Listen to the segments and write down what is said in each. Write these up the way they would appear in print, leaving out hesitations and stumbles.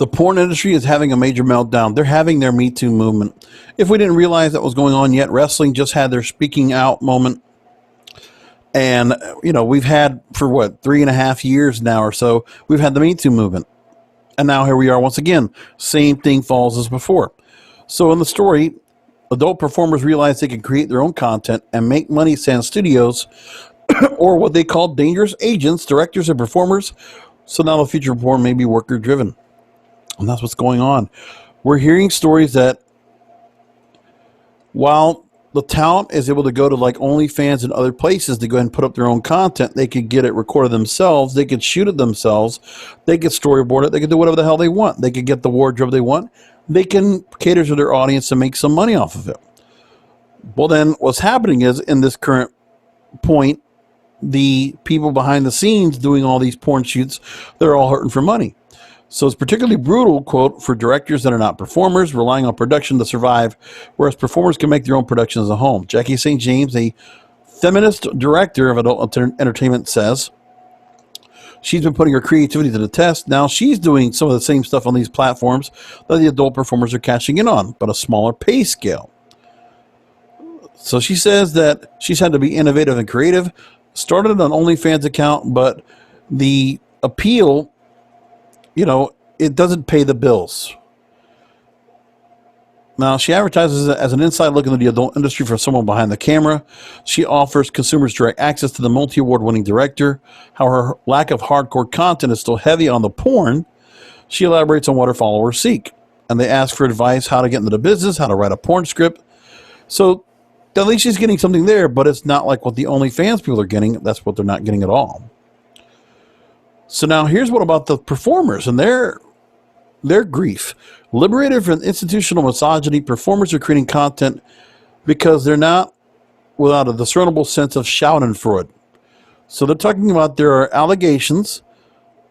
The porn industry is having a major meltdown. They're having their Me Too movement. If we didn't realize that was going on yet, wrestling just had their speaking out moment. And, we've had for 3.5 years now or so, we've had the Me Too movement. And now here we are once again. Same thing falls as before. So in the story, adult performers realize they can create their own content and make money sans studios or what they call dangerous agents, directors, and performers. So now the future of porn may be worker driven. And that's what's going on. We're hearing stories that while the talent is able to go to like OnlyFans and other places to go ahead and put up their own content, they could get it recorded themselves. They could shoot it themselves. They could storyboard it. They could do whatever the hell they want. They could get the wardrobe they want. They can cater to their audience and make some money off of it. Well, then what's happening is in this current point, the people behind the scenes doing all these porn shoots, they're all hurting for money. So it's particularly brutal, quote, for directors that are not performers, relying on production to survive, whereas performers can make their own productions at home. Jackie St. James, a feminist director of adult entertainment, says she's been putting her creativity to the test. Now she's doing some of the same stuff on these platforms that the adult performers are cashing in on, but a smaller pay scale. So she says that she's had to be innovative and creative, started an OnlyFans account, but the appeal, it doesn't pay the bills. Now, she advertises it as an inside look into the adult industry for someone behind the camera. She offers consumers direct access to the multi-award winning director. How her lack of hardcore content is still heavy on the porn. She elaborates on what her followers seek. And they ask for advice how to get into the business, how to write a porn script. So at least she's getting something there, but it's not like what the OnlyFans people are getting. That's what they're not getting at all. So now here's what about the performers and their grief. Liberated from institutional misogyny, performers are creating content because they're not without a discernible sense of schadenfreude. So they're talking about there are allegations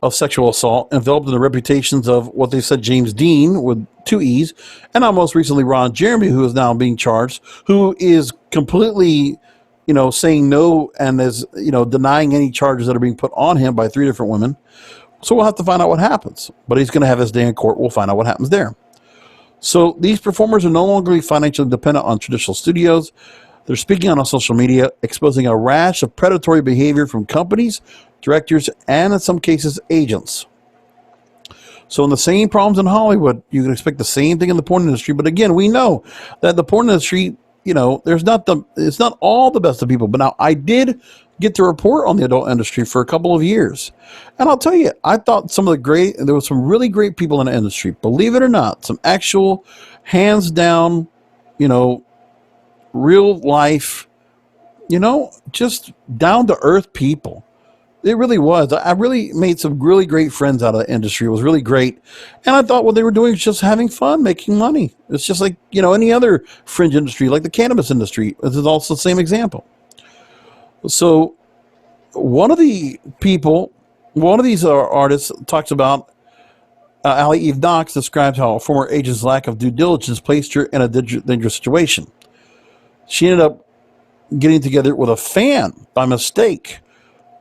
of sexual assault enveloped in the reputations of what they said James Dean with 2 E's, and now most recently Ron Jeremy, who is now being charged, who is completely saying no and is, denying any charges that are being put on him by 3 different women. So we'll have to find out what happens. But he's going to have his day in court. We'll find out what happens there. So these performers are no longer financially dependent on traditional studios. They're speaking on social media, exposing a rash of predatory behavior from companies, directors, and in some cases, agents. So in the same problems in Hollywood, you can expect the same thing in the porn industry. But again, we know that the porn industry, it's not all the best of people. But now I did get to report on the adult industry for a couple of years. And I'll tell you, I thought there was some really great people in the industry. Believe it or not, some actual hands down, real life, just down to earth people. It really was. I really made some really great friends out of the industry. It was really great. And I thought what they were doing was just having fun, making money. It's just like, any other fringe industry, like the cannabis industry. This is also the same example. So one of these artists talks about Allie Eve Knox describes how a former agent's lack of due diligence placed her in a dangerous situation. She ended up getting together with a fan by mistake.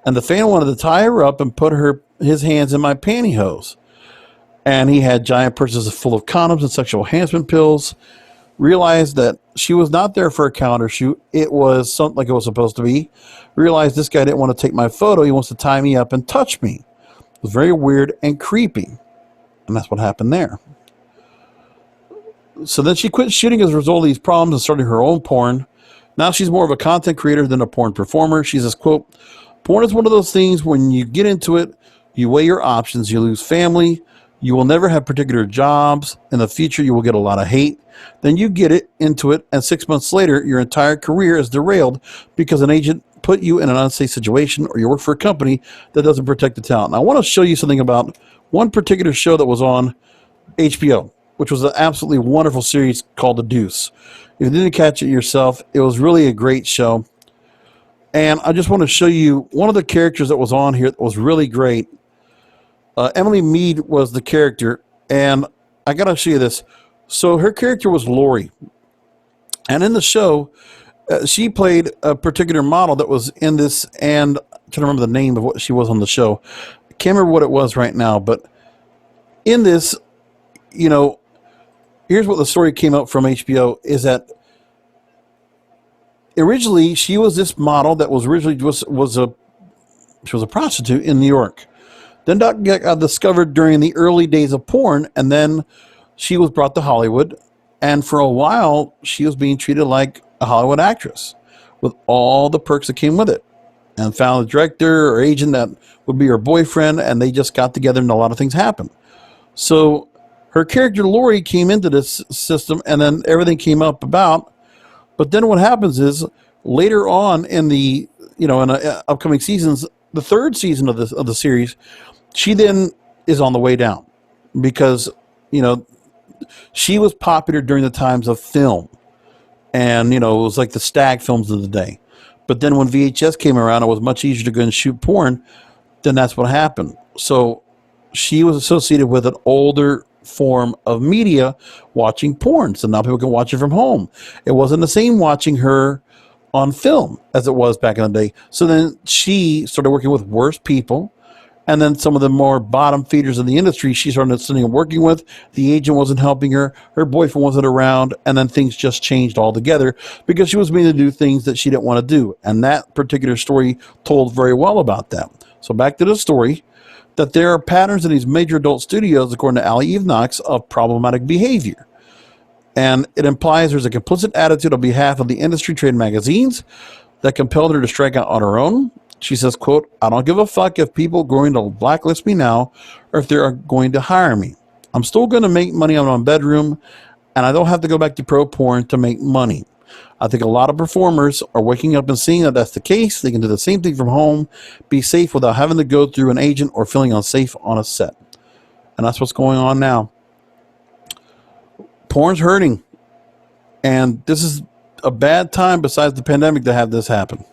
And the fan wanted to tie her up and put his hands in my pantyhose. And he had giant purses full of condoms and sexual enhancement pills. Realized that she was not there for a calendar shoot. It was something like it was supposed to be. Realized this guy didn't want to take my photo. He wants to tie me up and touch me. It was very weird and creepy. And that's what happened there. So then she quit shooting as a result of these problems and started her own porn. Now she's more of a content creator than a porn performer. She says, quote, "Porn is one of those things when you get into it, you weigh your options. You lose family. You will never have particular jobs. In the future, you will get a lot of hate. Then you get into it, and 6 months later, your entire career is derailed because an agent put you in an unsafe situation or you work for a company that doesn't protect the talent." Now, I want to show you something about one particular show that was on HBO, which was an absolutely wonderful series called The Deuce. If you didn't catch it yourself, it was really a great show. And I just want to show you one of the characters that was on here that was really great. Emily Mead was the character, and I got to show you this. So her character was Lori. And in the show, she played a particular model that was in this, and I'm trying to remember the name of what she was on the show. I can't remember what it was right now, but in this, you know, here's what the story came out from HBO is that originally she was this model that was originally she was a prostitute in New York. Then that got discovered during the early days of porn, and then she was brought to Hollywood, and for a while she was being treated like a Hollywood actress with all the perks that came with it, and found a director or agent that would be her boyfriend, and they just got together and a lot of things happened. So her character Lori came into this system, and then everything came up about. But then what happens is later on in the upcoming seasons, the third season of the series, she then is on the way down because she was popular during the times of film, and it was like the stag films of the day. But then when VHS came around, it was much easier to go and shoot porn. Then that's what happened. So she was associated with an older form of media, watching porn. So now people can watch it from home. It wasn't the same watching her on film as it was back in the day. So then she started working with worse people. And then some of the more bottom feeders in the industry, she started sitting and working with. The agent wasn't helping her. Her boyfriend wasn't around. And then things just changed altogether because she was made to do things that she didn't want to do. And that particular story told very well about that. So back to the story, that there are patterns in these major adult studios, according to Allie Eve Knox, of problematic behavior. And it implies there's a complicit attitude on behalf of the industry trade magazines that compelled her to strike out on her own. She says, quote, "I don't give a fuck if people are going to blacklist me now or if they are going to hire me. I'm still going to make money on my bedroom, and I don't have to go back to pro porn to make money. I think a lot of performers are waking up and seeing that that's the case. They can do the same thing from home, be safe without having to go through an agent or feeling unsafe on a set." And that's what's going on now. Porn's hurting. And this is a bad time besides the pandemic to have this happen.